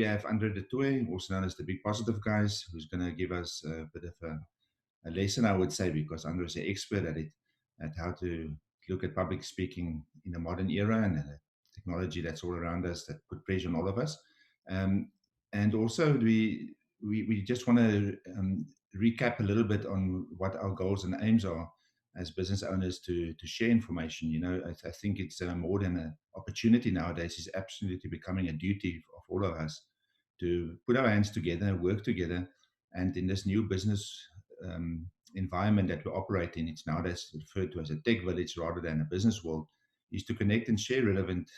have Andre de Toit, also known as the Big Positive Guys, who's going to give us a bit of a lesson, I would say, because Andre is an expert at it, at how to look at public speaking in a modern era and technology that's all around us that put pressure on all of us. Um, and also, we just want to recap a little bit on what our goals and aims are as business owners to share information. I think it's more than an opportunity nowadays. It's absolutely becoming a duty of all of us to put our hands together, work together, and in this new business environment that we operate in, it's nowadays referred to as a tech village rather than a business world, is to connect and share relevant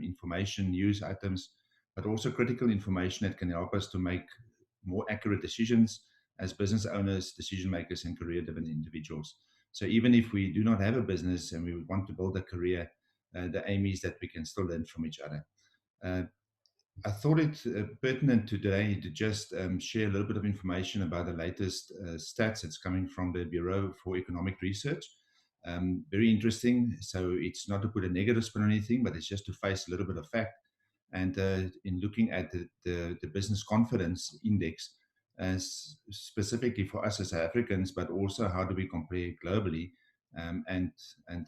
information, news items, but also critical information that can help us to make more accurate decisions as business owners, decision makers, and career-driven individuals. So even if we do not have a business and we want to build a career, the aim is that we can still learn from each other. Uh, I thought it pertinent today to just share a little bit of information about the latest stats that's coming from the Bureau for Economic Research. Very interesting. So it's not to put a negative spin on anything, but it's just to face a little bit of fact. And in looking at the business confidence index, specifically for us as Africans, but also how do we compare globally and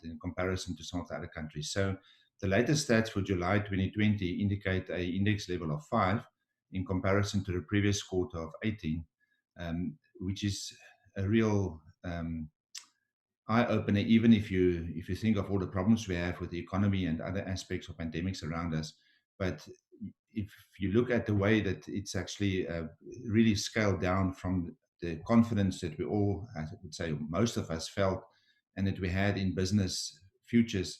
in comparison to some of the other countries. So the latest stats for July 2020 indicate an index level of 5 in comparison to the previous quarter of 18, which is a real eye-opener, even if you think of all the problems we have with the economy and other aspects of pandemics around us. But if you look at the way that it's actually really scaled down from the confidence that we all, I would say most of us felt, and that we had in business futures,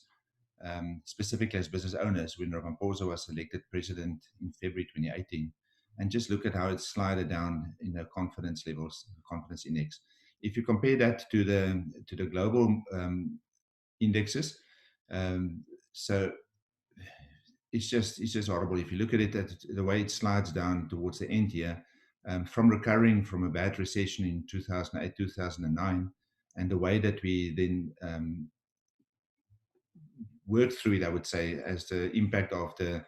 specifically as business owners, when Ramaphosa was elected president in February 2018, and just look at how it slided down in the confidence levels, confidence index. If you compare that to the global indexes, so it's just horrible. If you look at it, the way it slides down towards the end here, from recovering from a bad recession in 2008, 2009, and the way that we then worked through it, I would say, as the impact of the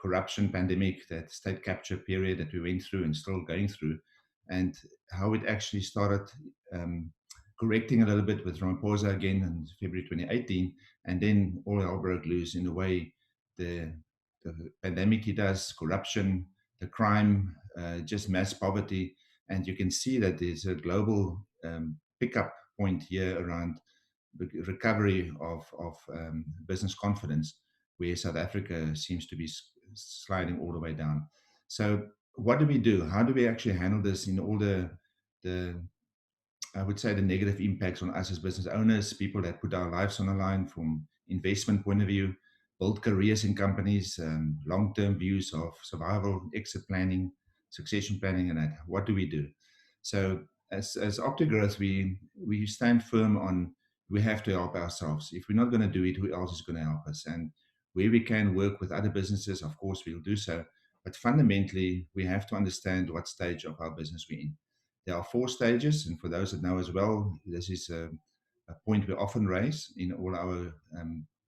corruption pandemic, that state capture period that we went through and still going through, and how it actually started correcting a little bit with Ramaphosa again in February 2018, and then all hell broke loose in the way the pandemic hit us, corruption, the crime, just mass poverty, and you can see that there's a global pickup point here around the recovery of business confidence, where South Africa seems to be sliding all the way down. So what do we do? How do we actually handle this in all the I would say the negative impacts on us as business owners, people that put our lives on the line from investment point of view, build careers in companies, long-term views of survival, exit planning, succession planning, and that. What do we do? So as OptiGrowth, we stand firm on we have to help ourselves. If we're not going to do it, who else is going to help us? And where we can work with other businesses, of course, we'll do so. But fundamentally, we have to understand what stage of our business we're in. There are 4 stages, and for those that know as well, this is a point we often raise in all our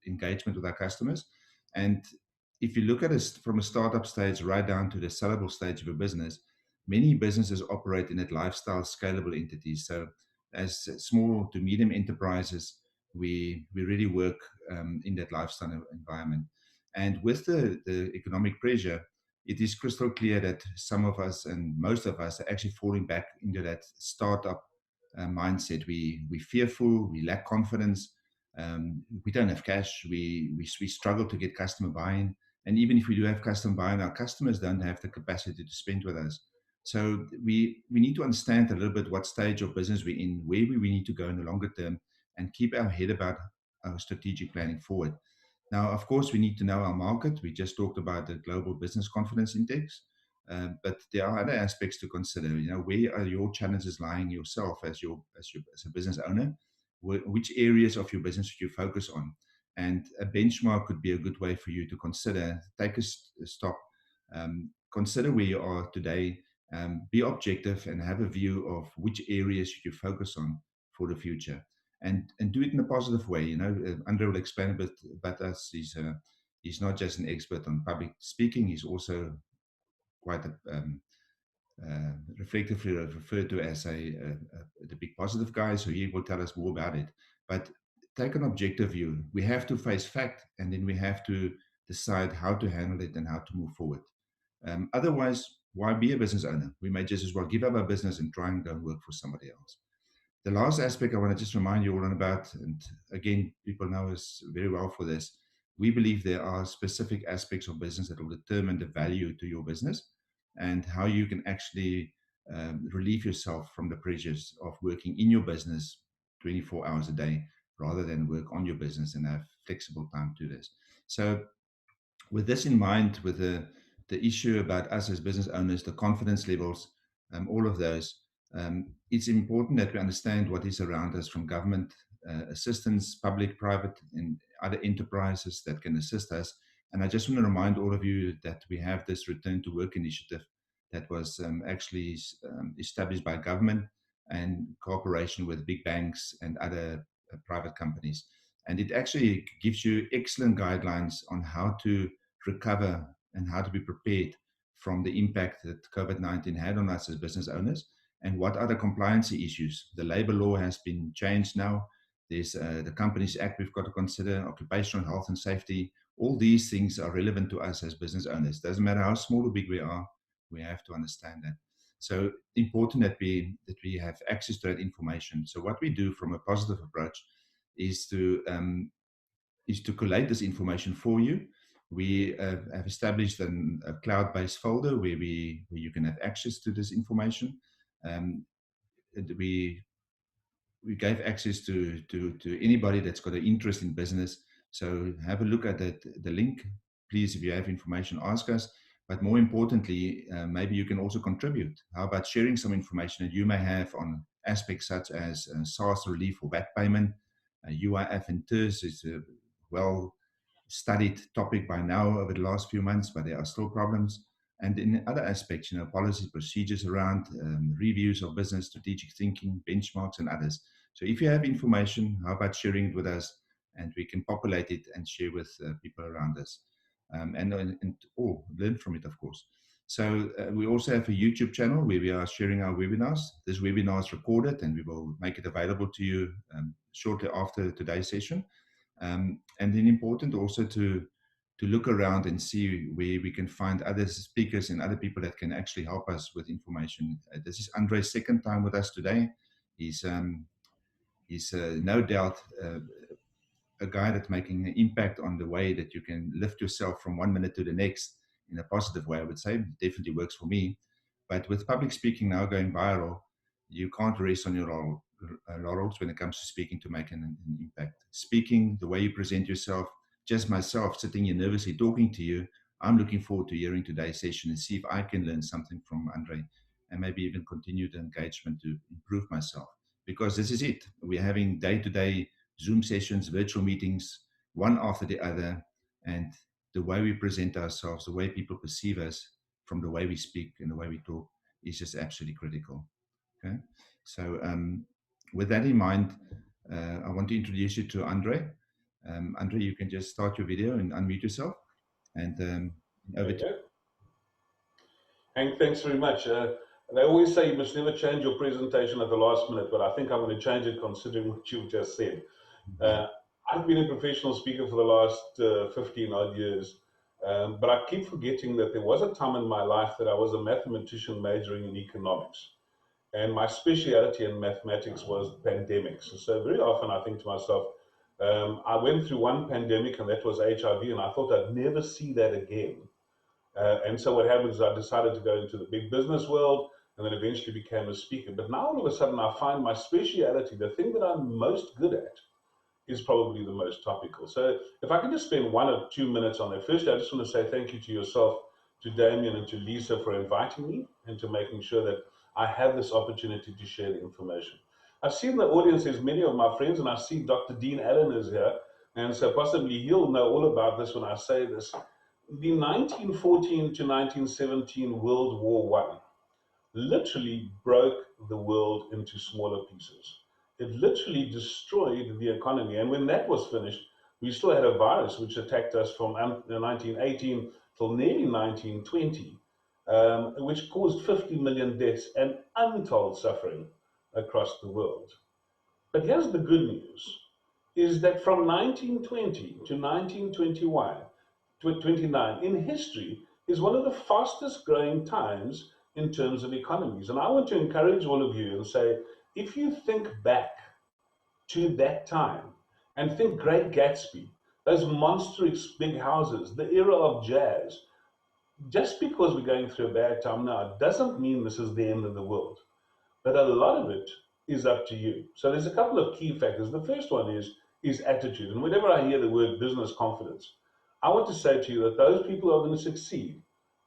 engagement with our customers. And if you look at it from a startup stage right down to the sellable stage of a business, many businesses operate in that lifestyle scalable entities. So as small to medium enterprises, we really work in that lifestyle environment. And with the economic pressure, it is crystal clear that some of us and most of us are actually falling back into that startup mindset. We're fearful, we lack confidence, we don't have cash, we struggle to get customer buy-in. And even if we do have customer buy-in, our customers don't have the capacity to spend with us. So we need to understand a little bit what stage of business we're in, where we need to go in the longer term, and keep our head about our strategic planning forward. Now, of course, we need to know our market. We just talked about the Global Business Confidence Index, but there are other aspects to consider. Where are your challenges lying yourself as a business owner? Which areas of your business should you focus on? And a benchmark could be a good way for you to consider. Take a stop, consider where you are today, be objective, and have a view of which areas should you focus on for the future. And do it in a positive way. Andre will explain a bit about us. He's not just an expert on public speaking. He's also quite reflectively referred to as the big positive guy. So he will tell us more about it. But take an objective view. We have to face fact, and then we have to decide how to handle it and how to move forward. Otherwise, why be a business owner? We may just as well give up our business and try and go and work for somebody else. The last aspect I want to just remind you all about, and again, people know us very well for this, we believe there are specific aspects of business that will determine the value to your business and how you can actually relieve yourself from the pressures of working in your business 24 hours a day rather than work on your business and have flexible time to this. So with this in mind, with the issue about us as business owners, the confidence levels, all of those, it's important that we understand what is around us from government assistance, public, private, and other enterprises that can assist us. And I just want to remind all of you that we have this Return to Work initiative that was actually established by government and cooperation with big banks and other private companies. And it actually gives you excellent guidelines on how to recover and how to be prepared from the impact that COVID-19 had on us as business owners and what are the compliance issues. The labor law has been changed now. There's the Companies Act we've got to consider, occupational health and safety. All these things are relevant to us as business owners. Doesn't matter how small or big we are, we have to understand that. So important that we have access to that information. So what we do from a positive approach is to collate this information for you. We have established a cloud-based folder where you can have access to this information. Um, we gave access to anybody that's got an interest in business. So have a look at the link. Please, if you have information, ask us. But more importantly, maybe you can also contribute. How about sharing some information that you may have on aspects such as SARS relief or VAT payment, UIF and TERS is a well studied topic by now over the last few months, but there are still problems. And in other aspects, policies, procedures around reviews of business, strategic thinking, benchmarks, and others. So if you have information, how about sharing it with us, and we can populate it and share with people around us, and learn from it, of course. So we also have a YouTube channel where we are sharing our webinars. This webinar is recorded, and we will make it available to you shortly after today's session. And then important also to look around and see where we can find other speakers and other people that can actually help us with information. This is Andre's second time with us today. He's no doubt a guy that's making an impact on the way that you can lift yourself from 1 minute to the next in a positive way, I would say. It definitely works for me. But with public speaking now going viral, you can't rest on your laurels when it comes to speaking to make an impact. Speaking, the way you present yourself, just myself sitting here nervously talking to you, I'm looking forward to hearing today's session and see if I can learn something from Andre and maybe even continue the engagement to improve myself. Because this is it. We're having day-to-day Zoom sessions, virtual meetings, one after the other, and the way we present ourselves, the way people perceive us from the way we speak and the way we talk is just absolutely critical. Okay, so with that in mind, I want to introduce you to Andre. Andre, you can just start your video and unmute yourself. And over to you. Hank, thanks very much. They always say you must never change your presentation at the last minute, but I think I'm going to change it considering what you've just said. I've been a professional speaker for the last 15 odd years, but I keep forgetting that there was a time in my life that I was a mathematician majoring in economics. And my speciality in mathematics was pandemics. So very often I think to myself, I went through one pandemic and that was HIV, and I thought I'd never see that again. And so what happened is I decided to go into the big business world and then eventually became a speaker. But now all of a sudden I find my speciality, the thing that I'm most good at, is probably the most topical. So if I can just spend 1 or 2 minutes on that. Firstly, I just want to say thank you to yourself, to Damien and to Lisa for inviting me and to making sure that I have this opportunity to share the information. I've seen the audience as many of my friends, and I see Dr. Dean Allen is here, and so possibly he'll know all about this when I say this. The 1914 to 1917 World War I literally broke the world into smaller pieces. It literally destroyed the economy. And when that was finished, we still had a virus which attacked us from 1918 till nearly 1920. which caused 50 million deaths and untold suffering across the world. But here's the good news, is that from 1920 to 1921, 29 in history is one of the fastest growing times in terms of economies. And I want to encourage all of you and say, if you think back to that time and think Great Gatsby, those monstrous big houses, the era of jazz, just because we're going through a bad time now doesn't mean this is the end of the world. But a lot of it is up to you. So there's a couple of key factors. The first one is attitude. And whenever I hear the word business confidence, I want to say to you that those people who are going to succeed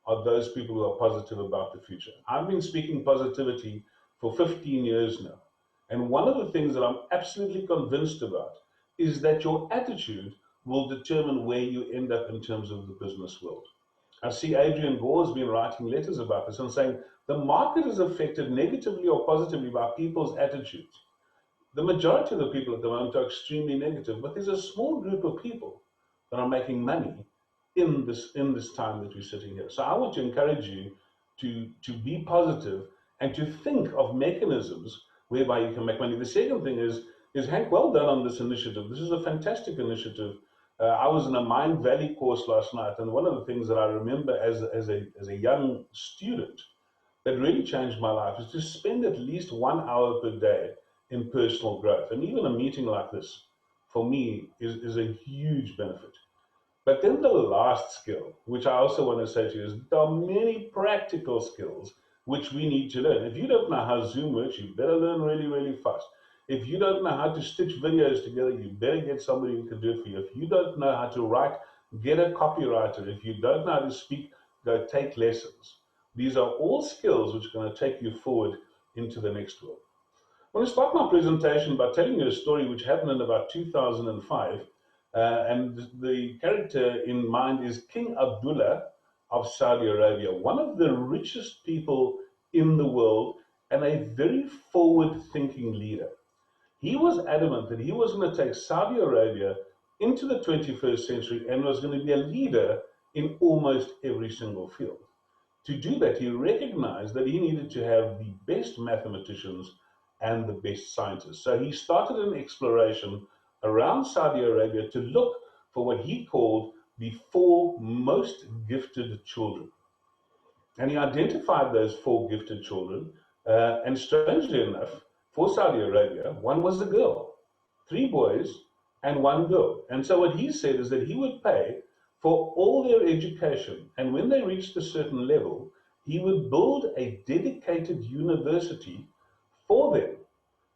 are those people who are positive about the future. I've been speaking positivity for 15 years now. And one of the things that I'm absolutely convinced about is that your attitude will determine where you end up in terms of the business world. I see Adrian Gore has been writing letters about this and saying the market is affected negatively or positively by people's attitudes. The majority of the people at the moment are extremely negative, but there's a small group of people that are making money in this time that we're sitting here. So I want to encourage you to be positive and to think of mechanisms whereby you can make money. The second thing is Hank, well done on this initiative. This is a fantastic initiative. I was in a Mind Valley course last night, and one of the things that I remember as a young student that really changed my life is to spend at least 1 hour per day in personal growth. And even a meeting like this, for me, is a huge benefit. But then the last skill, which I also want to say to you, is there are many practical skills which we need to learn. If you don't know how Zoom works, you better learn really, really fast. If you don't know how to stitch videos together, you better get somebody who can do it for you. If you don't know how to write, get a copywriter. If you don't know how to speak, go take lessons. These are all skills which are going to take you forward into the next world. I want to start my presentation by telling you a story which happened in about 2005. And the character in mind is King Abdullah of Saudi Arabia, one of the richest people in the world and a very forward-thinking leader. He was adamant that he was going to take Saudi Arabia into the 21st century and was going to be a leader in almost every single field. To do that, he recognized that he needed to have the best mathematicians and the best scientists. So he started an exploration around Saudi Arabia to look for what he called the 4 most gifted children. And he identified those 4 gifted children, and strangely enough, for Saudi Arabia, one was a girl, 3 boys and 1 girl. And so what he said is that he would pay for all their education, and when they reached a certain level, he would build a dedicated university for them.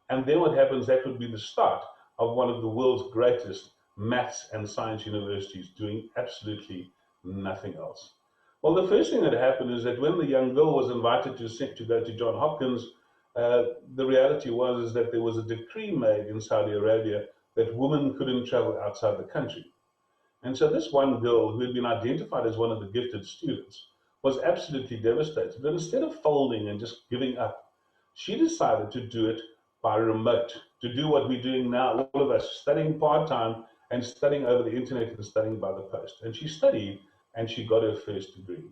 And then what happens, that would be the start of one of the world's greatest maths and science universities doing absolutely nothing else. Well, the first thing that happened is that when the young girl was invited to go to Johns Hopkins, the reality was that there was a decree made in Saudi Arabia that women couldn't travel outside the country. And so this one girl, who had been identified as one of the gifted students, was absolutely devastated. But instead of folding and just giving up, she decided to do it by remote, to do what we're doing now, all of us, studying part-time and studying over the internet and studying by the post. And she studied and she got her first degree.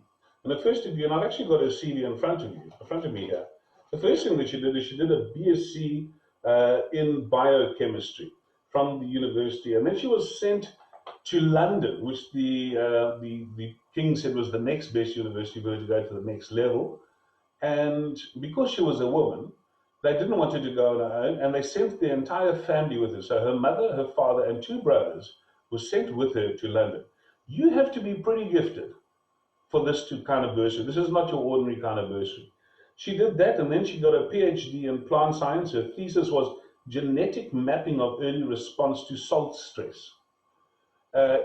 And the first degree, and I've actually got her CV in front of me here. The first thing that she did is she did a BSc in biochemistry from the university. And then she was sent to London, which the king said was the next best university for her to go to the next level. And because she was a woman, they didn't want her to go on her own, and they sent the entire family with her. So her mother, her father, and 2 brothers were sent with her to London. You have to be pretty gifted for this kind of bursary. This is not your ordinary kind of bursary. She did that, and then she got a PhD in plant science. Her thesis was genetic mapping of early response to salt stress.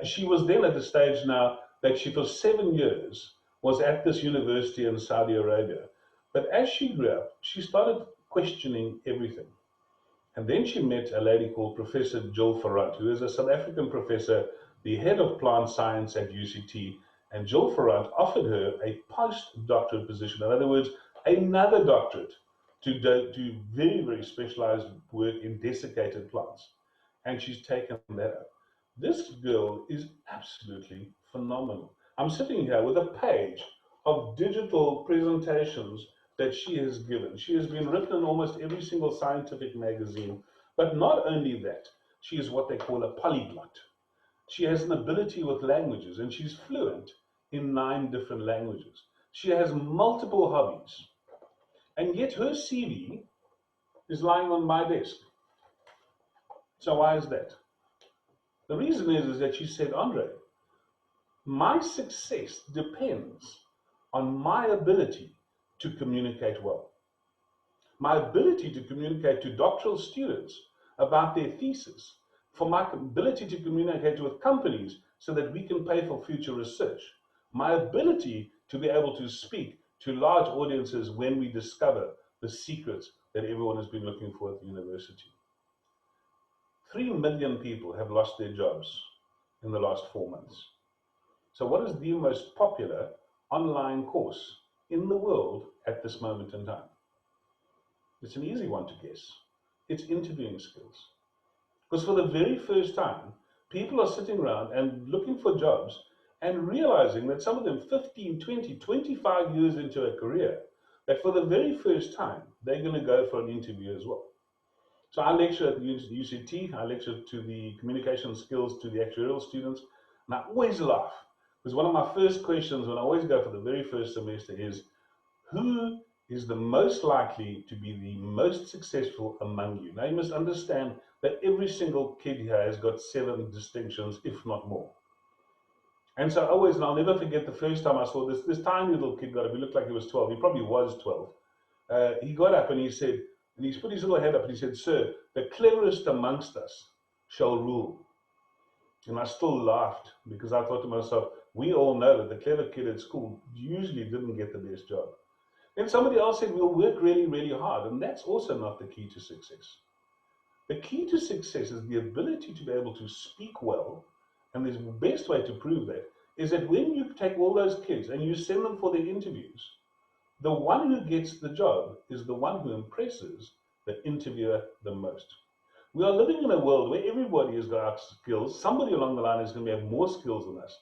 She was then at the stage now that she, for 7 years, was at this university in Saudi Arabia. But as she grew up, she started questioning everything. And then she met a lady called Professor Jill Ferrant, who is a South African professor, the head of plant science at UCT. And Jill Ferrant offered her a postdoctorate position, in other words, another doctorate to do very, very specialized work in desiccated plants. And she's taken that up. This girl is absolutely phenomenal. I'm sitting here with a page of digital presentations that she has given. She has been written in almost every single scientific magazine. But not only that, she is what they call a polyglot. She has an ability with languages, and she's fluent in 9 different languages. She has multiple hobbies, and yet her CV is lying on my desk. So why is that? The reason is that she said, Andre, my success depends on my ability to communicate well. My ability to communicate to doctoral students about their thesis, for my ability to communicate with companies so that we can pay for future research, my ability to be able to speak to large audiences when we discover the secrets that everyone has been looking for at the university. 3 million people have lost their jobs in the last 4 months. So what is the most popular online course in the world at this moment in time? It's an easy one to guess. It's interviewing skills. Because for the very first time, people are sitting around and looking for jobs and realizing that some of them 15, 20, 25 years into a career, that for the very first time, they're going to go for an interview as well. So I lecture at the UCT, I lecture to the communication skills to the actuarial students, and I always laugh. Because one of my first questions when I always go for the very first semester is, who is the most likely to be the most successful among you? Now you must understand that every single kid here has got 7 distinctions, if not more. And so always, and I'll never forget the first time I saw this tiny little kid got up, he looked like he was 12, he probably was 12. He got up and he said, and he's put his little head up and he said, sir, the cleverest amongst us shall rule. And I still laughed because I thought to myself, we all know that the clever kid at school usually didn't get the best job. Then somebody else said, we'll work really, really hard. And that's also not the key to success. The key to success is the ability to be able to speak well. And the best way to prove that is that when you take all those kids and you send them for their interviews, the one who gets the job is the one who impresses the interviewer the most. We are living in a world where everybody has got skills. Somebody along the line is going to have more skills than us.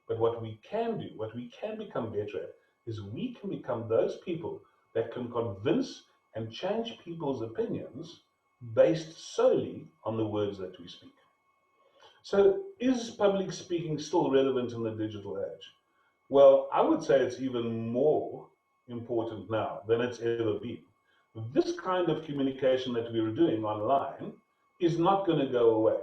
But what we can do, what we can become better at, is we can become those people that can convince and change people's opinions based solely on the words that we speak. So is public speaking still relevant in the digital age? Well, I would say it's even more important now than it's ever been. This kind of communication that we're doing online is not going to go away.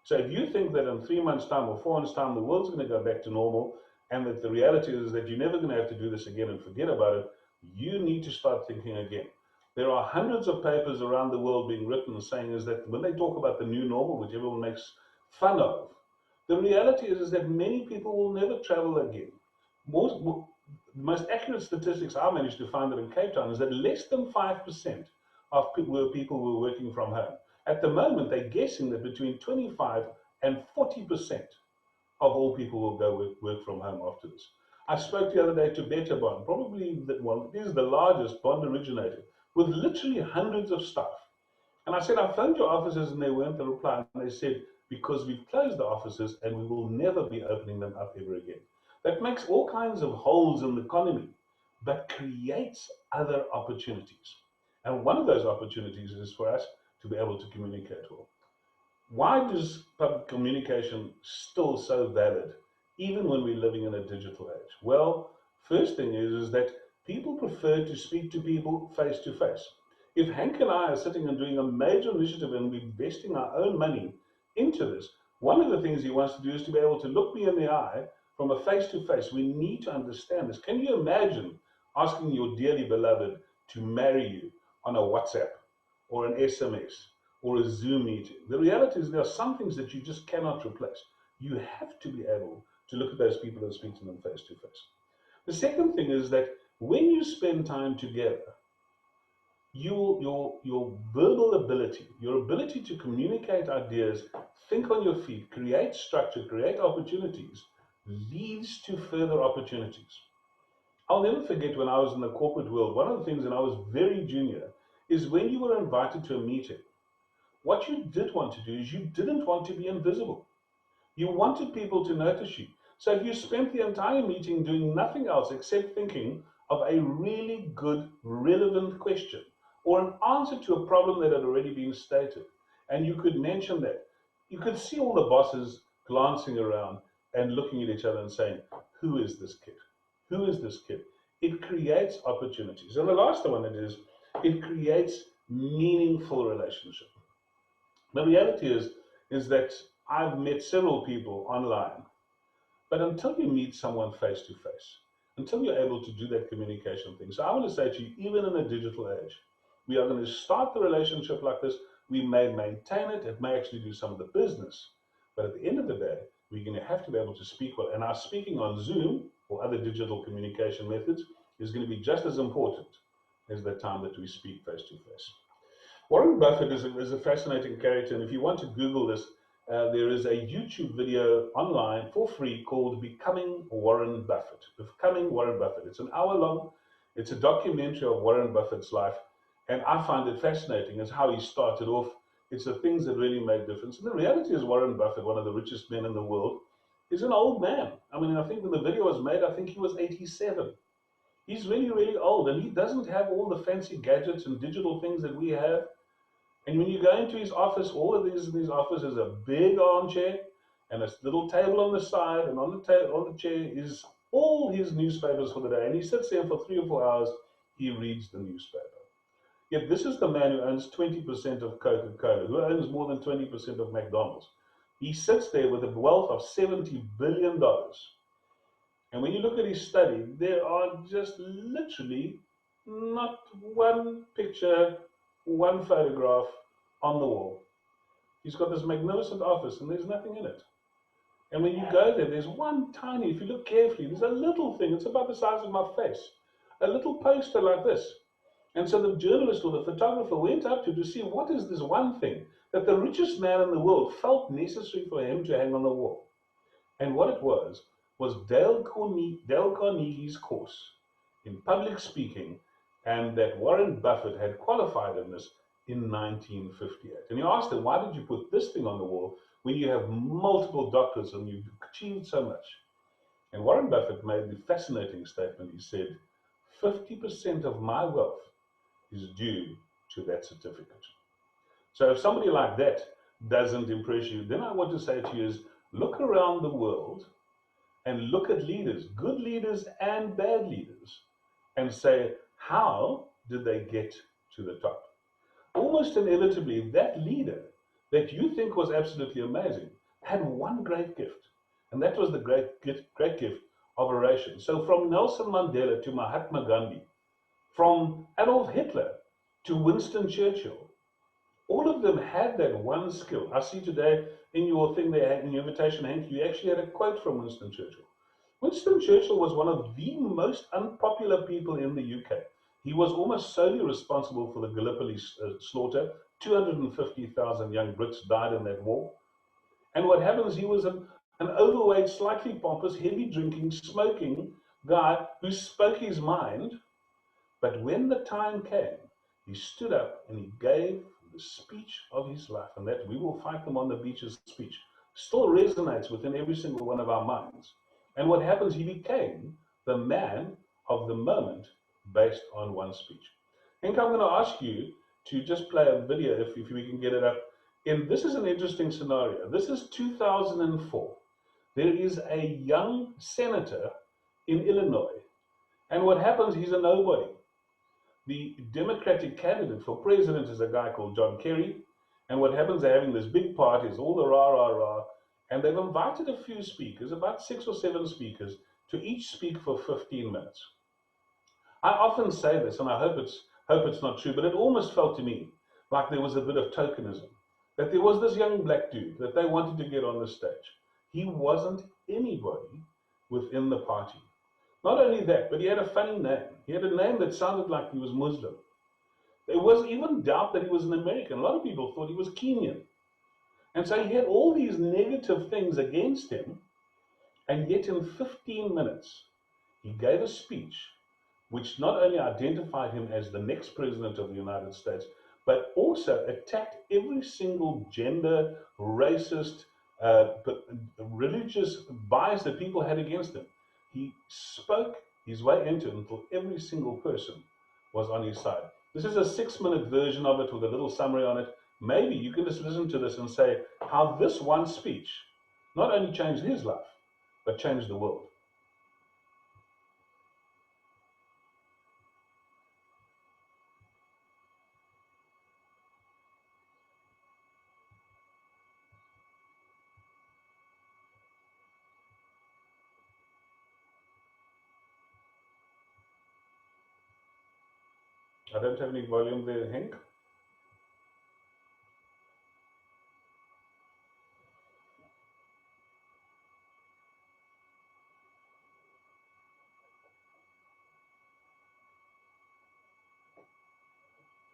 So if you think that in 3 months' time or 4 months' time, the world's going to go back to normal, and that the reality is that you're never going to have to do this again and forget about it, you need to start thinking again. There are hundreds of papers around the world being written saying is that when they talk about the new normal, which everyone makes fun of, the reality is that many people will never travel again. The most accurate statistics I managed to find in Cape Town is that less than 5% of people were working from home. At the moment, they're guessing that between 25 and 40% of all people will go work from home after this. I spoke the other day to Beta Bond, probably it is the largest bond originator, with literally hundreds of staff. And I said, I phoned your offices and they weren't the reply. And they said, because we've closed the offices and we will never be opening them up ever again. That makes all kinds of holes in the economy, but creates other opportunities. And one of those opportunities is for us to be able to communicate well. Why is public communication still so valid, even when we're living in a digital age? Well, first thing is that people prefer to speak to people face to face. If Hank and I are sitting and doing a major initiative and we're investing our own money into this, one of the things he wants to do is to be able to look me in the eye from a face to face. We need to understand this. Can you imagine asking your dearly beloved to marry you on a WhatsApp or an SMS or a Zoom meeting? The reality is there are some things that you just cannot replace. You have to be able to look at those people and speak to them face to face. The second thing is that when you spend time together, your verbal ability, your ability to communicate ideas, think on your feet, create structure, create opportunities, leads to further opportunities. I'll never forget when I was in the corporate world, one of the things, and I was very junior, is when you were invited to a meeting, what you did want to do is you didn't want to be invisible. You wanted people to notice you. So if you spent the entire meeting doing nothing else except thinking of a really good, relevant question or an answer to a problem that had already been stated, and you could mention that, you could see all the bosses glancing around and looking at each other and saying, who is this kid? Who is this kid? It creates opportunities. And the last one it creates meaningful relationship. The reality is that I've met several people online, but until you meet someone face to face, until you're able to do that communication thing. So I want to say to you, even in a digital age, we are going to start the relationship like this. We may maintain it. It may actually do some of the business. But at the end of the day, we're going to have to be able to speak well. And our speaking on Zoom or other digital communication methods is going to be just as important as the time that we speak face to face. Warren Buffett is a fascinating character, and if you want to Google this, there is a YouTube video online for free called Becoming Warren Buffett. Becoming Warren Buffett. It's an hour long. It's a documentary of Warren Buffett's life, and I find it fascinating as how he started off. It's the things that really made difference. And the reality is Warren Buffett, one of the richest men in the world, is an old man. I mean, I think when the video was made, I think he was 87. He's really, really old, and he doesn't have all the fancy gadgets and digital things that we have. And when you go into his office, all of these in his office is a big armchair and a little table on the side, and on the chair is all his newspapers for the day. And he sits there for 3 or 4 hours, he reads the newspaper. Yet this is the man who owns 20% of Coca-Cola, who owns more than 20% of McDonald's. He sits there with a wealth of $70 billion. And when you look at his study, there are just literally not one picture, one photograph on the wall. He's got this magnificent office and there's nothing in it. And when you go there, there's one tiny, if you look carefully, there's a little thing, it's about the size of my face, a little poster like this. And so the journalist or the photographer went up to see what is this one thing that the richest man in the world felt necessary for him to hang on the wall. And what it was Dale Carnegie's course in public speaking, and that Warren Buffett had qualified in this in 1958. And you asked him, why did you put this thing on the wall when you have multiple doctorates and you've achieved so much? And Warren Buffett made the fascinating statement. He said, 50% of my wealth is due to that certificate. So if somebody like that doesn't impress you, then I want to say to you is, look around the world and look at leaders, good leaders and bad leaders, and say, how did they get to the top? Almost inevitably, that leader that you think was absolutely amazing had one great gift, and that was the great gift of oration. So from Nelson Mandela to Mahatma Gandhi, from Adolf Hitler to Winston Churchill, all of them had that one skill. I see today in your thing there, in your invitation, Hank, you actually had a quote from Winston Churchill. Winston Churchill was one of the most unpopular people in the UK. He was almost solely responsible for the Gallipoli slaughter. 250,000 young Brits died in that war. And what happens, he was an overweight, slightly pompous, heavy drinking, smoking guy who spoke his mind. But when the time came, he stood up and he gave the speech of his life. And that "We Will Fight Them on the Beaches" speech still resonates within every single one of our minds. And what happens, he became the man of the moment based on one speech. I think I'm going to ask you to just play a video, if we can get it up. And this is an interesting scenario. This is 2004. There is a young senator in Illinois. And what happens, he's a nobody. The Democratic candidate for president is a guy called John Kerry. And what happens, they're having this big party, it's all the rah, rah, rah. And they've invited a few speakers, about 6 or 7 speakers, to each speak for 15 minutes. I often say this, and I hope it's not true, but it almost felt to me like there was a bit of tokenism. That there was this young black dude that they wanted to get on the stage. He wasn't anybody within the party. Not only that, but he had a funny name. He had a name that sounded like he was Muslim. There was even doubt that he was an American. A lot of people thought he was Kenyan. And so he had all these negative things against him, and yet in 15 minutes, he gave a speech which not only identified him as the next president of the United States, but also attacked every single gender, racist, but the religious bias that people had against him, he spoke his way into it until every single person was on his side. This is a 6-minute version of it with a little summary on it. Maybe you can just listen to this and say how this one speech not only changed his life, but changed the world. I don't have any volume there, Henk.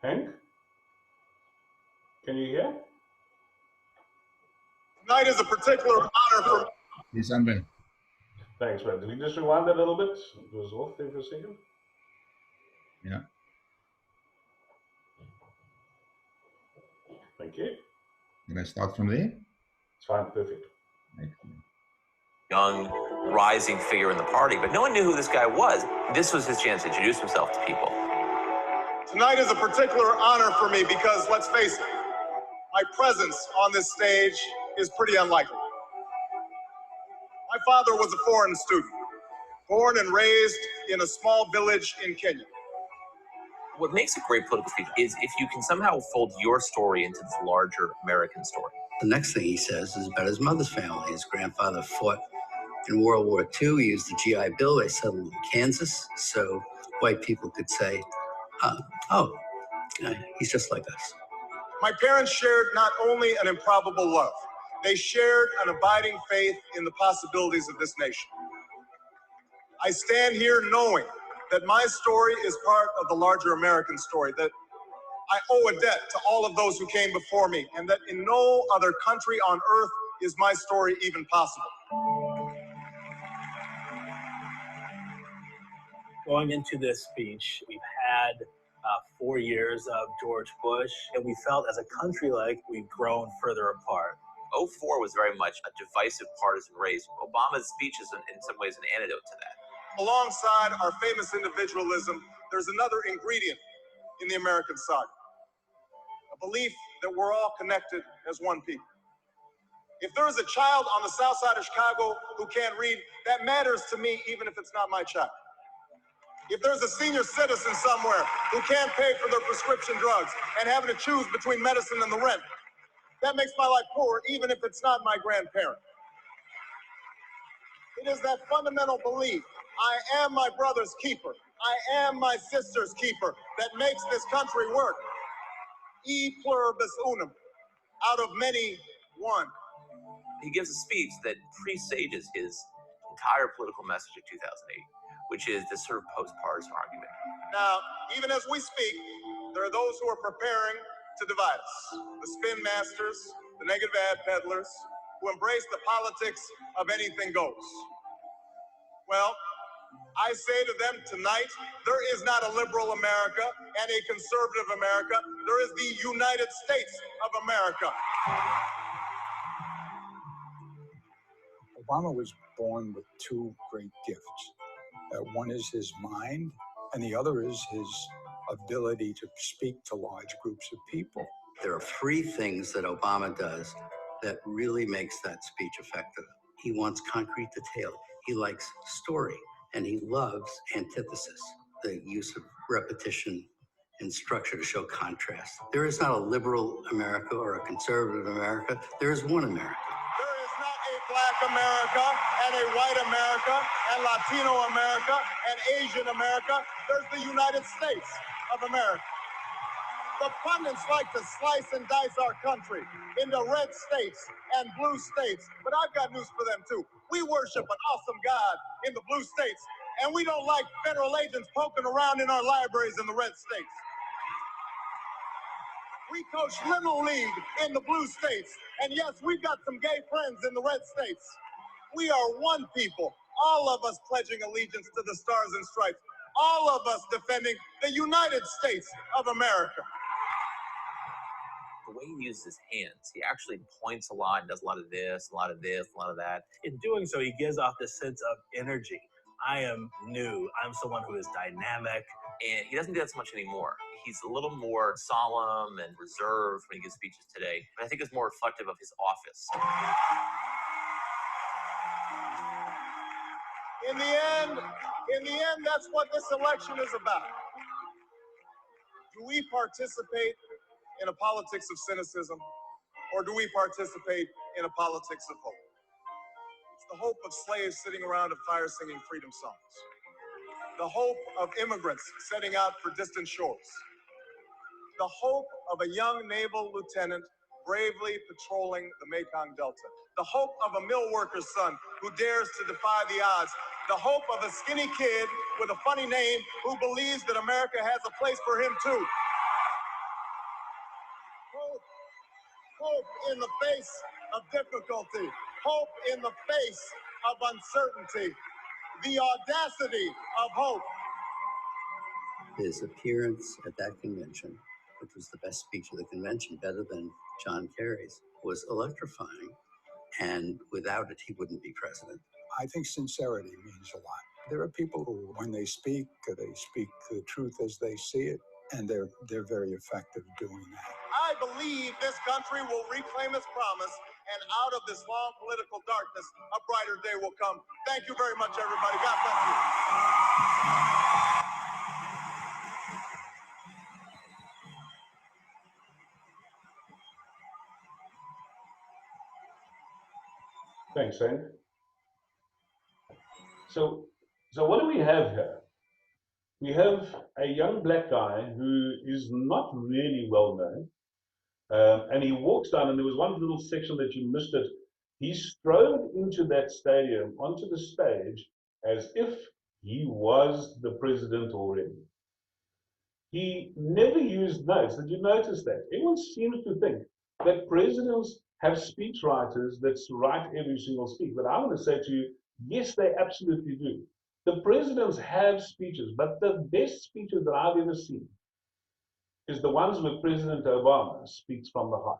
Henk? Can you hear? Tonight is a particular honor for me. Yes, Andre. Thanks, man. Did we just rewind that a little bit? It was off there for a second. Yeah. Thank you. Can I start from there? It's fine, perfect. Excellent. Young, rising figure in the party, but no one knew who this guy was. This was his chance to introduce himself to people. Tonight is a particular honor for me because, let's face it, my presence on this stage is pretty unlikely. My father was a foreign student, born and raised in a small village in Kenya. What makes a great political speech is if you can somehow fold your story into this larger American story. The next thing he says is about his mother's family. His grandfather fought in World War II. He used the GI Bill. They settled in Kansas, so white people could say, he's just like us. My parents shared not only an improbable love, they shared an abiding faith in the possibilities of this nation. I stand here knowing that my story is part of the larger American story, that I owe a debt to all of those who came before me, and that in no other country on earth is my story even possible. Going into this speech, we've had 4 years of George Bush, and we felt as a country like we've grown further apart. 2004 was very much a divisive partisan race. Obama's speech is in some ways an antidote to that. Alongside our famous individualism, there's another ingredient in the American saga, a belief that we're all connected as one people. If there is a child on the south side of Chicago who can't read, that matters to me even if it's not my child. If there's a senior citizen somewhere who can't pay for their prescription drugs and having to choose between medicine and the rent, that makes my life poor even if it's not my grandparent. It is that fundamental belief, I am my brother's keeper, I am my sister's keeper, that makes this country work. E pluribus unum, out of many, one. He gives a speech that presages his entire political message of 2008, which is this sort of post-partisan argument. Now, even as we speak, there are those who are preparing to divide us. The spin masters, the negative ad peddlers, who embrace the politics of anything goes. Well, I say to them tonight, there is not a liberal America and a conservative America. There is the United States of America. Obama was born with two great gifts. One is his mind, and the other is his ability to speak to large groups of people. There are 3 things that Obama does that really makes that speech effective. He wants concrete detail. He likes story, and he loves antithesis, the use of repetition and structure to show contrast. There is not a liberal America or a conservative America. There is one America. There is not a black America and a white America and Latino America and Asian America. There's the United States of America. The pundits like to slice and dice our country into red states and blue states, but I've got news for them too. We worship an awesome God in the blue states, and we don't like federal agents poking around in our libraries in the red states. We coach Little League in the blue states, and yes, we've got some gay friends in the red states. We are one people, all of us pledging allegiance to the Stars and Stripes, all of us defending the United States of America. the way he uses his hands. He actually points a lot and does a lot of this, a lot of this, a lot of that. In doing so, he gives off this sense of energy. I am new. I'm someone who is dynamic. And he doesn't do that so much anymore. He's a little more solemn and reserved when he gives speeches today, but I think it's more reflective of his office. In the end, that's what this election is about. Do we participate in a politics of cynicism, or do we participate in a politics of hope? It's the hope of slaves sitting around a fire singing freedom songs. The hope of immigrants setting out for distant shores. The hope of a young naval lieutenant bravely patrolling the Mekong Delta. The hope of a mill worker's son who dares to defy the odds. The hope of a skinny kid with a funny name who believes that America has a place for him too. Hope in the face of difficulty. Hope in the face of uncertainty. The audacity of hope. His appearance at that convention, which was the best speech of the convention, better than John Kerry's, was electrifying. And without it, he wouldn't be president. I think sincerity means a lot. There are people who, when they speak the truth as they see it, and they're very effective doing that. I believe this country will reclaim its promise, and out of this long political darkness, a brighter day will come. Thank you very much, everybody. God bless you. Thanks, Hank. So what do we have here? We have a young black guy who is not really well known, and he walks down, and there was one little section that you missed it. He strode into that stadium, onto the stage, as if he was the president already. He never used notes. Did you notice that? Everyone seems to think that presidents have speechwriters that write every single speech. But I want to say to you, yes, they absolutely do. The presidents have speeches, but the best speeches that I've ever seen is the ones where President Obama speaks from the heart.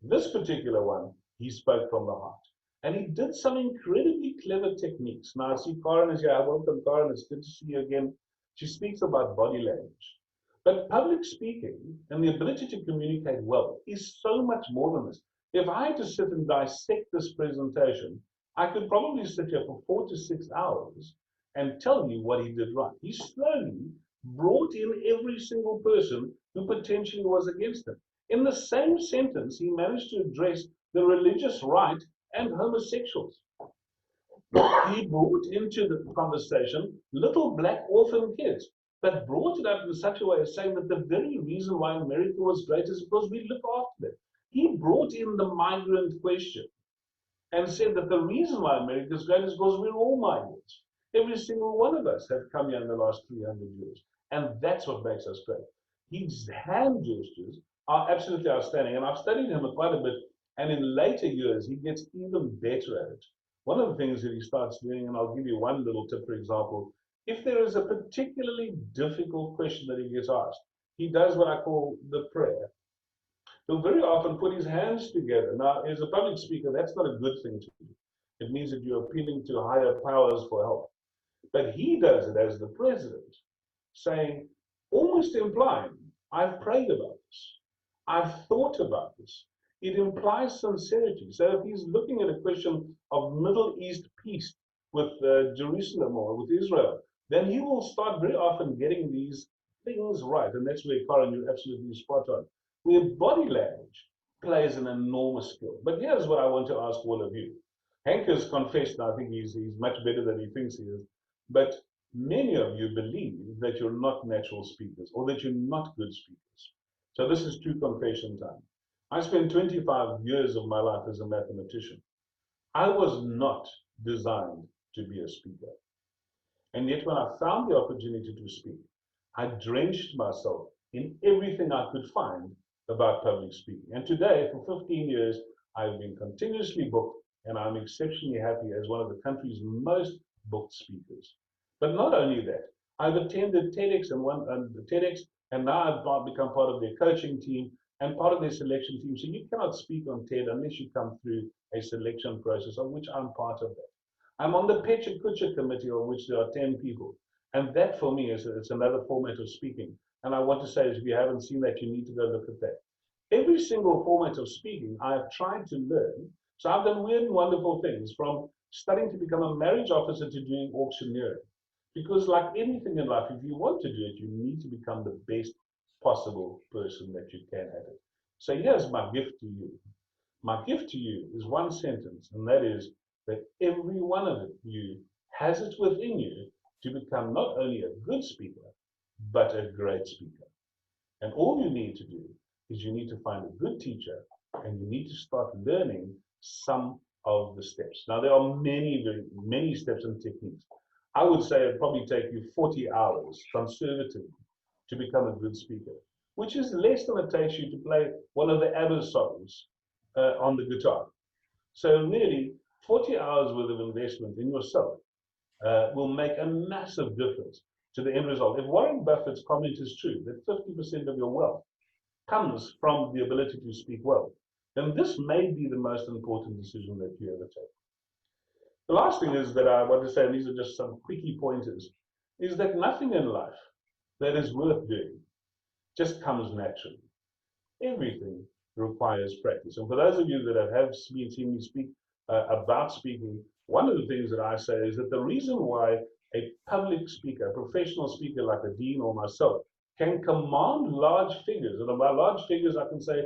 This particular one, he spoke from the heart. And he did some incredibly clever techniques. Now, I see Karen is here. Welcome, Karen. It's good to see you again. She speaks about body language. But public speaking and the ability to communicate well is so much more than this. If I had to sit and dissect this presentation, I could probably sit here for 4 to 6 hours and tell you what he did right. He slowly brought in every single person who potentially was against him. In the same sentence, he managed to address the religious right and homosexuals. He brought into the conversation little black orphan kids, but brought it up in such a way as saying that the very reason why America was great is because we look after them. He brought in the migrant question and said that the reason why America is great is because we're all migrants. Every single one of us have come here in the last 300 years. And that's what makes us great. His hand gestures are absolutely outstanding. And I've studied him quite a bit. And in later years, he gets even better at it. One of the things that he starts doing, and I'll give you one little tip, for example, if there is a particularly difficult question that he gets asked, he does what I call the prayer. He'll very often put his hands together. Now, as a public speaker, that's not a good thing to do. It means that you're appealing to higher powers for help. But he does it as the president, saying, almost implying, I've prayed about this. I've thought about this. It implies sincerity. So if he's looking at a question of Middle East peace with Jerusalem or with Israel, then he will start very often getting these things right. And that's where, Karen, you're absolutely spot on. Where body language plays an enormous skill. But here's what I want to ask all of you. Hank has confessed, and I think he's much better than he thinks he is. But many of you believe that you're not natural speakers or that you're not good speakers. So this is true confession time. I spent 25 years of my life as a mathematician. I was not designed to be a speaker. And yet when I found the opportunity to speak, I drenched myself in everything I could find about public speaking. And today, for 15 years, I've been continuously booked, and I'm exceptionally happy as one of the country's most booked speakers. But not only that, I've attended TEDx and now I've become part of their coaching team, and part of their selection team. So you cannot speak on TED unless you come through a selection process, of which I'm part of that. I'm on the Pecha Kucha committee, on which there are 10 people. And that for me is it's another format of speaking. And I want to say is, if you haven't seen that, you need to go look at that. Every single format of speaking, I have tried to learn. So I've done weird and wonderful things, from studying to become a marriage officer to doing auctioneering. Because like anything in life, if you want to do it, you need to become the best possible person that you can at it. So here's my gift to you. My gift to you is one sentence, and that is that every one of you has it within you to become not only a good speaker, but a great speaker. And all you need to do is you need to find a good teacher, and you need to start learning some of the steps. Now, there are many steps and techniques. I would say it'd probably take you 40 hours conservatively to become a good speaker, which is less than it takes you to play one of the ABBA songs on the guitar. So really, 40 hours worth of investment in yourself will make a massive difference to the end result. If Warren Buffett's comment is true, that 50% of your wealth comes from the ability to speak well, then this may be the most important decision that you ever take. The last thing is that I want to say, and these are just some quickie pointers, is that nothing in life that is worth doing just comes naturally. Everything requires practice. And for those of you that have seen me speak about speaking, one of the things that I say is that the reason why a public speaker, a professional speaker like a dean or myself, can command large figures, and by large figures I can say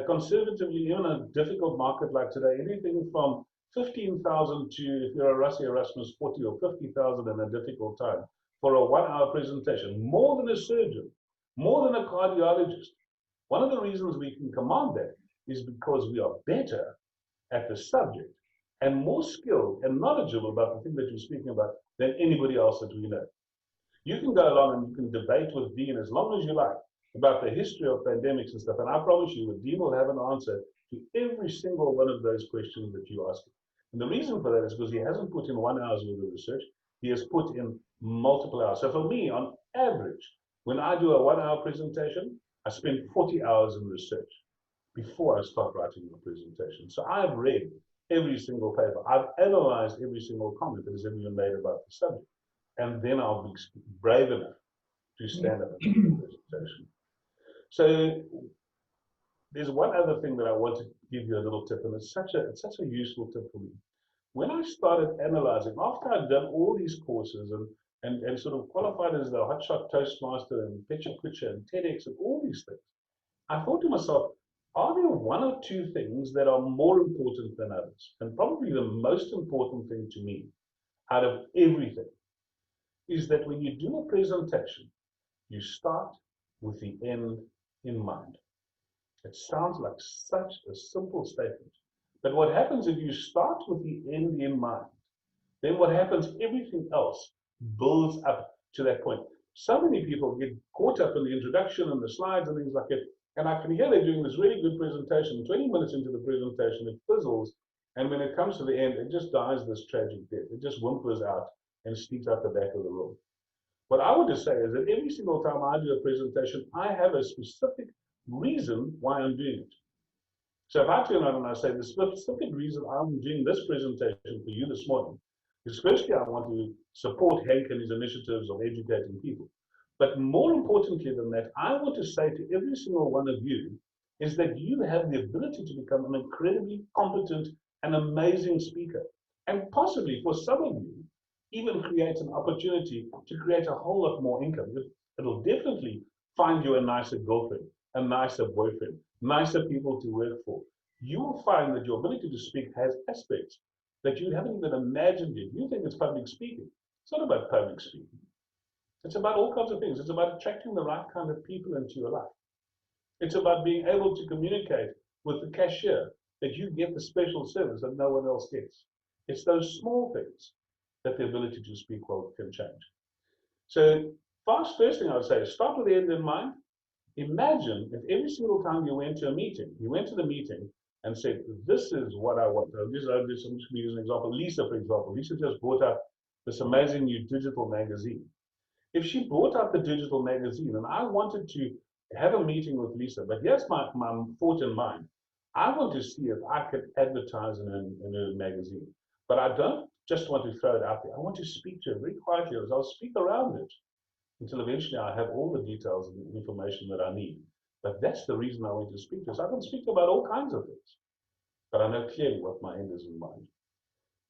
conservatively, even in a difficult market like today, anything from 15,000 to, if you're a Rusty Erasmus, 40 or 50,000 in a difficult time for a 1-hour presentation, more than a surgeon, more than a cardiologist. One of the reasons we can command that is because we are better at the subject and more skilled and knowledgeable about the thing that you're speaking about than anybody else that we know. You can go along and you can debate with Dean as long as you like about the history of pandemics and stuff, and I promise you that Dean will have an answer to every single one of those questions that you ask him. And the reason for that is because he hasn't put in 1 hour's worth of research, he has put in multiple hours. So for me, on average, when I do a 1-hour presentation, I spend 40 hours in research before I start writing the presentation. So I've read every single paper. I've analyzed every single comment that has ever been made about the subject. And then I'll be brave enough to stand up and do the presentation. So there's one other thing that I want to give you a little tip, and it's such a useful tip for me. When I started analyzing, after I'd done all these courses and sort of qualified as the hotshot Toastmaster and Pecha Kucha and TEDx and all these things, I thought to myself, are there one or two things that are more important than others? And probably the most important thing to me out of everything is that when you do a presentation, you start with the end in mind. It sounds like such a simple statement. But what happens if you start with the end in mind, then what happens, everything else builds up to that point. So many people get caught up in the introduction and the slides and things like that. And I can hear they're doing this really good presentation. 20 minutes into the presentation, it fizzles. And when it comes to the end, it just dies this tragic death. It just whimpers out and sneaks out the back of the room. What I would just say is that every single time I do a presentation, I have a specific reason why I'm doing it. So if I turn around and I say the specific reason I'm doing this presentation for you this morning is, firstly, I want to support Hank and his initiatives of educating people. But more importantly than that, I want to say to every single one of you is that you have the ability to become an incredibly competent and amazing speaker. And possibly for some of you, even create an opportunity to create a whole lot more income. It'll definitely find you a nicer girlfriend, a nicer boyfriend, nicer people to work for. You will find that your ability to speak has aspects that you haven't even imagined yet. You think it's public speaking. It's not about public speaking. It's about all kinds of things. It's about attracting the right kind of people into your life. It's about being able to communicate with the cashier that you get the special service that no one else gets. It's those small things that the ability to speak well can change. So first thing I would say is start with the end in mind. Imagine if every single time you went to a meeting, you went to the meeting and said, this is what I want. I'm just going to use an example. Lisa, for example. Lisa just brought out this amazing new digital magazine. If she brought out the digital magazine and I wanted to have a meeting with Lisa, but here's my thought in mind. I want to see if I can advertise in a magazine, but I don't just want to throw it out there. I want to speak to her very quietly. I'll speak around it until eventually I have all the details and the information that I need. But that's the reason I want to speak to her. So I can speak about all kinds of things, but I know clearly what my end is in mind.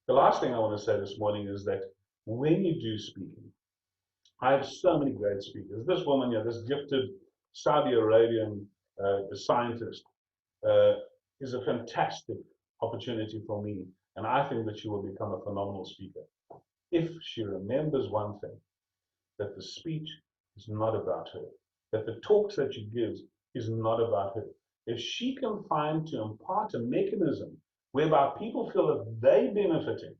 The last thing I want to say this morning is that when you do speaking, I have so many great speakers. This woman here, this gifted Saudi Arabian scientist, is a fantastic opportunity for me, and I think that she will become a phenomenal speaker if she remembers one thing, that the speech is not about her, that the talks that she gives is not about her. If she can find to impart a mechanism whereby people feel that they're benefiting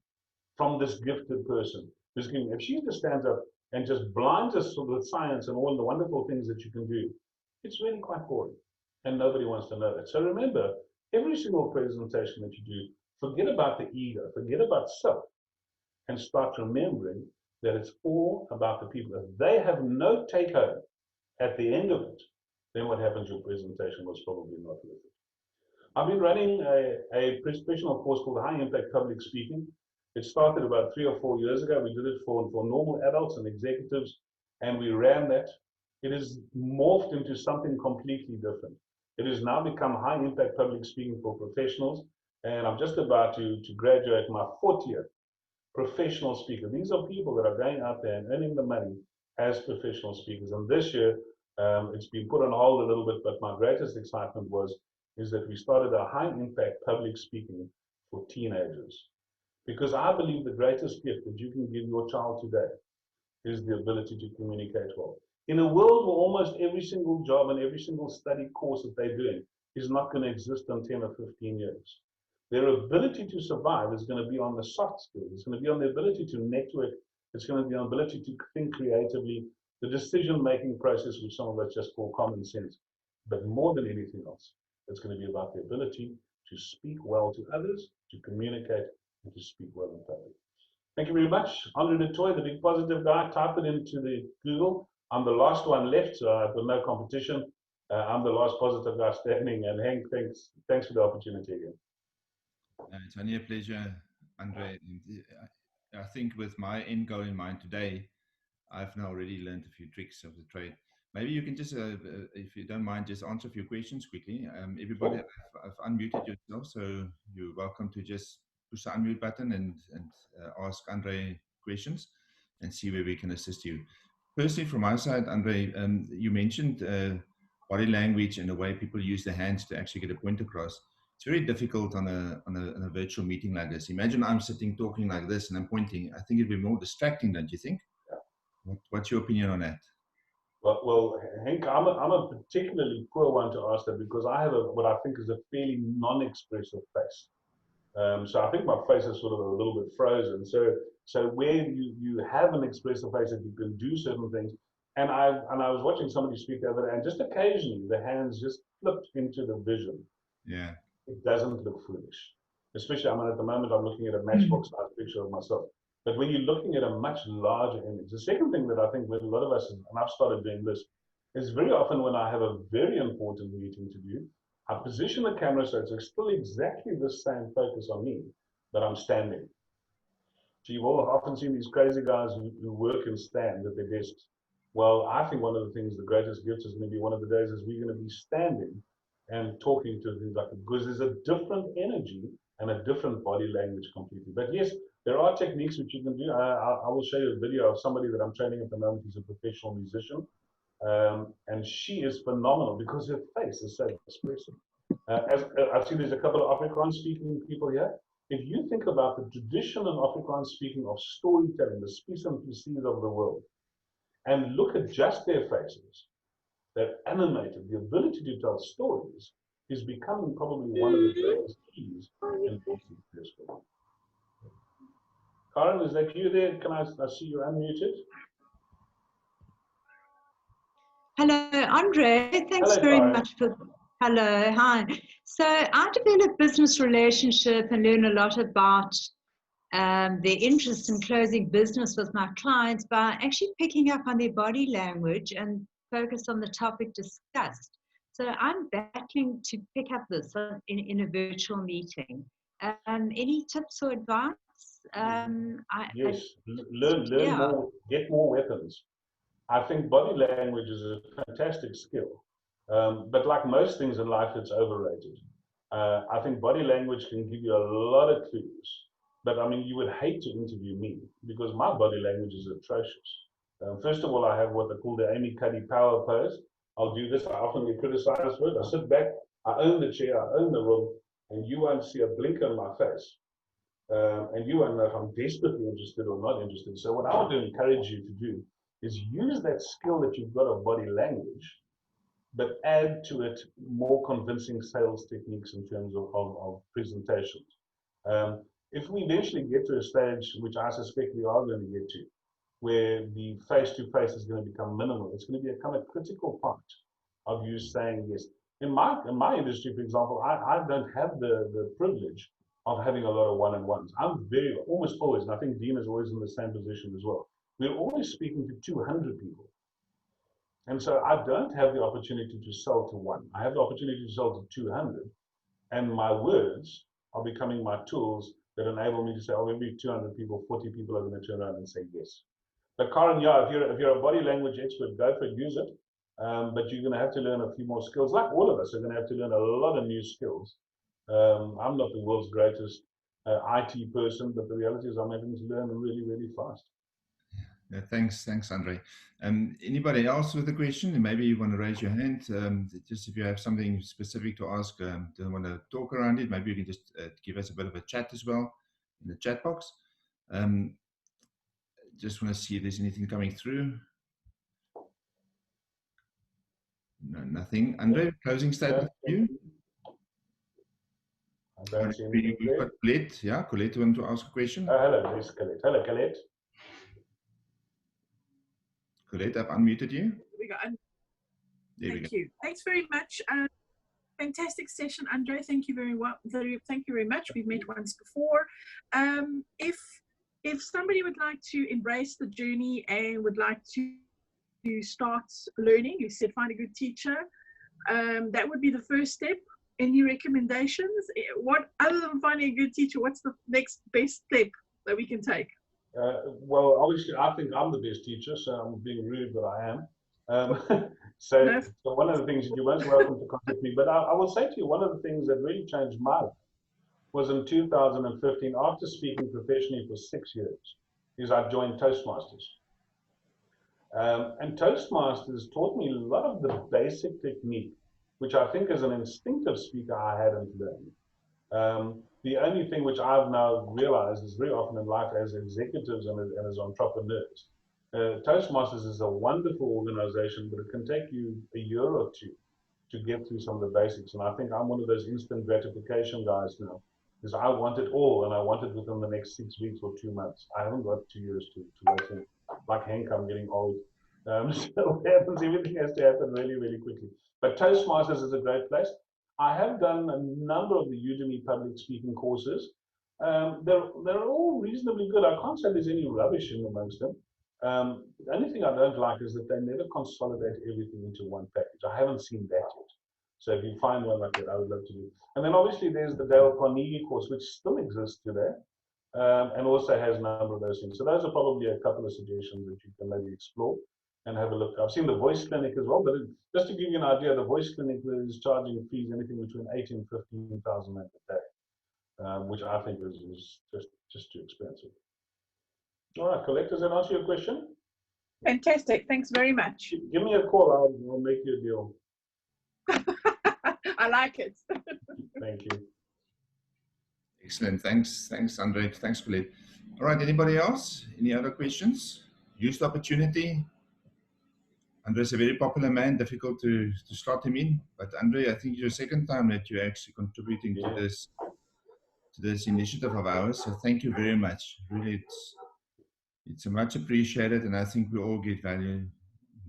from this gifted person, if she just stands up and just blinds us with science and all the wonderful things that you can do, it's really quite boring, and nobody wants to know that. So remember, every single presentation that you do, forget about the ego, forget about self, and start remembering that it's all about the people. If they have no take home at the end of it, then what happens? Your presentation was probably not worth it. I've been running a professional course called High Impact Public Speaking. It started about 3 or 4 years ago. We did it for normal adults and executives, and we ran that. It has morphed into something completely different. It has now become High Impact Public Speaking for Professionals, and I'm just about to graduate my 40th professional speaker. These are people that are going out there and earning the money as professional speakers. And this year, it's been put on hold a little bit, but my greatest excitement is that we started a high impact public speaking for teenagers. Because I believe the greatest gift that you can give your child today is the ability to communicate well. In a world where almost every single job and every single study course that they're doing is not going to exist in 10 or 15 years. Their ability to survive is going to be on the soft skills. It's going to be on the ability to network. It's going to be on the ability to think creatively, the decision-making process, which some of us just call common sense. But more than anything else, it's going to be about the ability to speak well to others, to communicate, and to speak well in public. Thank you very much. Andre Toit, the big positive guy, type it into the Google. I'm the last one left, so I've got no competition. I'm the last positive guy standing, and Hank, thanks for the opportunity again. It's only a pleasure, Andre. I think with my end goal in mind today, I've now already learned a few tricks of the trade. Maybe you can just, if you don't mind, just answer a few questions quickly. Everybody, I've unmuted yourself, so you're welcome to just push the unmute button and ask Andre questions and see where we can assist you. Firstly, from my side, Andre, you mentioned body language and the way people use their hands to actually get a point across. It's very difficult on a virtual meeting like this. Imagine I'm sitting talking like this and I'm pointing. I think it'd be more distracting, don't you think? Yeah. What's your opinion on that? Well, Hank, I'm a particularly poor one to ask that because I have what I think is a fairly non-expressive face. So I think my face is sort of a little bit frozen. So where you have an expressive face that you can do certain things, and I was watching somebody speak the other day, and just occasionally the hands just flipped into the vision. Yeah. It doesn't look foolish. Especially, at the moment I'm looking at a matchbox-sized picture of myself. But when you're looking at a much larger image, the second thing that I think with a lot of us, and I've started doing this, is very often when I have a very important meeting to do, I position the camera so it's still exactly the same focus on me, but I'm standing. So you've all often seen these crazy guys who work and stand at their desks. Well, I think one of the things, the greatest gifts is maybe one of the days is we're going to be standing and talking to things like that, because there's a different energy and a different body language completely. But yes, there are techniques which you can do. I will show you a video of somebody that I'm training at the moment. He's a professional musician. And she is phenomenal because her face is so expressive. As I've seen, there's a couple of Afrikaans speaking people here. If you think about the tradition in Afrikaans speaking of storytelling, the spies and plaisiers of the world, and look at just their faces, they're animated. The ability to tell stories is becoming probably one of the greatest keys in being successful. Karen, is that you there? Can I see you unmuted? Hello, Andre. Thanks very much for. Hello, hi. So I develop business relationship and learn a lot about their interest in closing business with my clients by actually picking up on their body language and focus on the topic discussed. So I'm battling to pick up this in a virtual meeting. Any tips or advice? Yes, learn more, get more weapons. I think body language is a fantastic skill, but like most things in life, it's overrated. I think body language can give you a lot of clues, but I mean, you would hate to interview me because my body language is atrocious. First of all, I have what they call the Amy Cuddy power pose. I'll do this. I often get criticized for it. I sit back, I own the chair, I own the room, and you won't see a blinker in my face. And you won't know if I'm desperately interested or not interested. So what I want to encourage you to do is use that skill that you've got of body language, but add to it more convincing sales techniques in terms of presentations. If we eventually get to a stage, which I suspect we are going to get to, where the face-to-face is going to become minimal, it's going to become a critical part of you saying yes. In my industry, for example, I don't have the privilege of having a lot of one-on-ones. I'm almost always, and I think Dean is always in the same position as well. We're always speaking to 200 people. And so I don't have the opportunity to sell to one. I have the opportunity to sell to 200. And my words are becoming my tools that enable me to say, oh, maybe 200 people, 40 people are going to turn around and say yes. But Karen, yeah, if you're a body language expert, go for it, use it. But you're going to have to learn a few more skills. Like all of us are going to have to learn a lot of new skills. I'm not the world's greatest IT person, but the reality is I'm having to learn really, really fast. Yeah, thanks, Andre. Anybody else with a question? Maybe you want to raise your hand. Just if you have something specific to ask, don't want to talk around it, maybe you can just give us a bit of a chat as well in the chat box. Just want to see if there's anything coming through. No, nothing. Andre, closing statement for you? I don't see anything. We've got Colette. Yeah, Colette want to ask a question. Hello, yes, Colette. Hello, Colette. Colette, I've unmuted you. Thank you. Thanks very much. Fantastic session, Andre. Thank you very much. We've met once before. If somebody would like to embrace the journey and would like to start learning, you said find a good teacher. That would be the first step. Any recommendations? What, other than finding a good teacher, what's the next best step that we can take? Well, obviously, I think I'm the best teacher, so I'm being rude, but I am. So one of the things, you're most welcome to contact me, but I will say to you, one of the things that really changed my life was in 2015, after speaking professionally for 6 years, is I joined Toastmasters. And Toastmasters taught me a lot of the basic technique, which I think as an instinctive speaker I hadn't learned. The only thing which I've now realized is very often in life as executives and as entrepreneurs, Toastmasters is a wonderful organization, but it can take you a year or two to get through some of the basics. And I think I'm one of those instant gratification guys now, because I want it all, and I want it within the next 6 weeks or 2 months. I haven't got 2 years to wait in. Like Hank, I'm getting old. So what happens, everything has to happen really, really quickly. But Toastmasters is a great place. I have done a number of the Udemy public speaking courses. They're all reasonably good. I can't say there's any rubbish in amongst them. The only thing I don't like is that they never consolidate everything into one package. I haven't seen that yet. So if you find one like that, I would love to do. And then obviously there's the Dale Carnegie course, which still exists today, and also has a number of those things. So those are probably a couple of suggestions that you can maybe explore and have a look. I've seen the Voice Clinic as well, but just to give you an idea, the Voice Clinic is charging fees anything between 18,000 and 15,000 a day, which I think is just too expensive. All right, Colette, does that answer your question? Fantastic. Thanks very much. Give me a call. I'll make you a deal. I like it. Thank you. Excellent. Thanks, Andre. Thanks, Colette. All right, anybody else? Any other questions? Use the opportunity. Andre's a very popular man, difficult to slot him in. But Andre, I think it's your second time that you're actually contributing to this initiative of ours. So thank you very much. Really, it's much appreciated, and I think we all get value,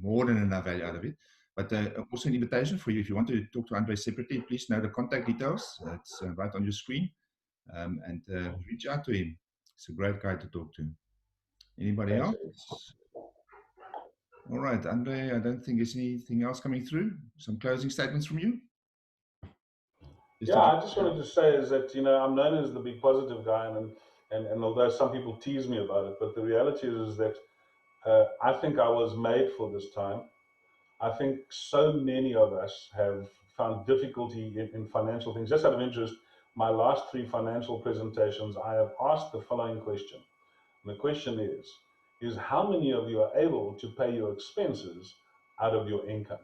more than enough value out of it. But also an invitation for you, if you want to talk to Andre separately, please know the contact details. It's right on your screen, and reach out to him. It's a great guy to talk to. Anybody else? All right, Andre, I don't think there's anything else coming through. Some closing statements from you? Yeah, I just wanted to say is that, I'm known as the big positive guy, and although some people tease me about it, but the reality is that I think I was made for this time. I think so many of us have found difficulty in financial things. Just out of interest, my last 3 financial presentations, I have asked the following question. And the question is how many of you are able to pay your expenses out of your income?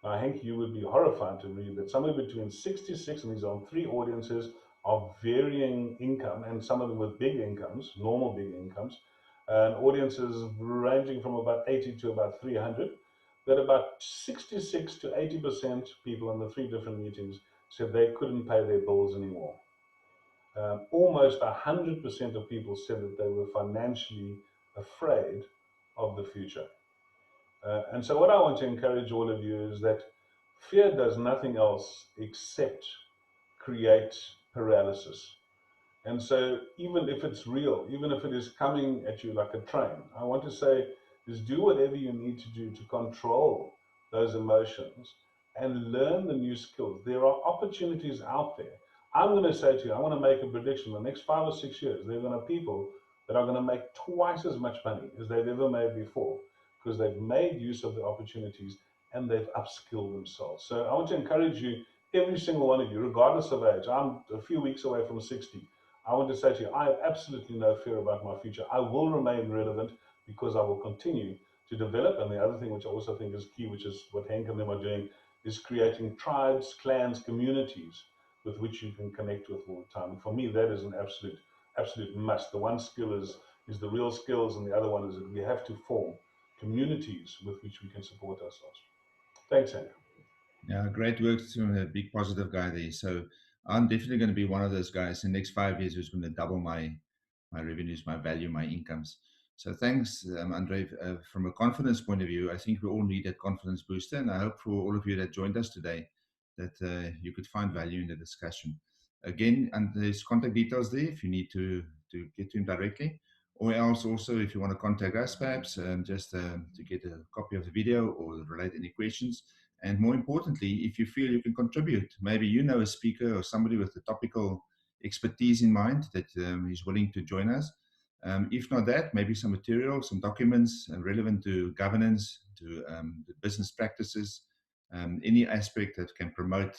Now, I think you would be horrified to read that somewhere between 66, and these are 3 audiences of varying income, and some of them with big incomes, normal big incomes, and audiences ranging from about 80 to about 300, that about 66 to 80% people in the 3 different meetings said they couldn't pay their bills anymore. Almost 100% of people said that they were financially afraid of the future. And so what I want to encourage all of you is that fear does nothing else except create paralysis. And so even if it's real, even if it is coming at you like a train, I want to say is do whatever you need to do to control those emotions and learn the new skills. There are opportunities out there. I'm going to say to you, I want to make a prediction. The next 5 or 6 years, there are going to be people that are going to make twice as much money as they've ever made before because they've made use of the opportunities and they've upskilled themselves. So I want to encourage you, every single one of you, regardless of age. I'm a few weeks away from 60. I want to say to you, I have absolutely no fear about my future. I will remain relevant because I will continue to develop. And the other thing, which I also think is key, which is what Henk and them are doing, is creating tribes, clans, communities with which you can connect with all the time. And for me, that is an absolute must. The one skill is the real skills, and the other one is that we have to form communities with which we can support ourselves. Thanks, Henk. Yeah, great work to a big positive guy there. So I'm definitely going to be one of those guys in the next 5 years who's going to double my revenues, my value, my incomes. So thanks, Andre. From a confidence point of view, I think we all need that confidence booster. And I hope for all of you that joined us today that you could find value in the discussion. Again, and there's contact details there if you need to get to him directly. Or else also if you want to contact us perhaps just to get a copy of the video or relate any questions. And more importantly, if you feel you can contribute, maybe you know a speaker or somebody with a topical expertise in mind that is willing to join us. If not that, maybe some material, some documents relevant to governance, to the business practices, any aspect that can promote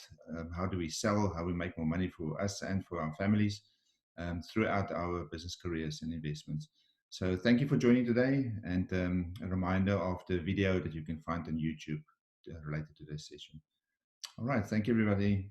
how do we sell, how we make more money for us and for our families throughout our business careers and investments. So thank you for joining today, and a reminder of the video that you can find on YouTube related to this session. All right, thank you, everybody.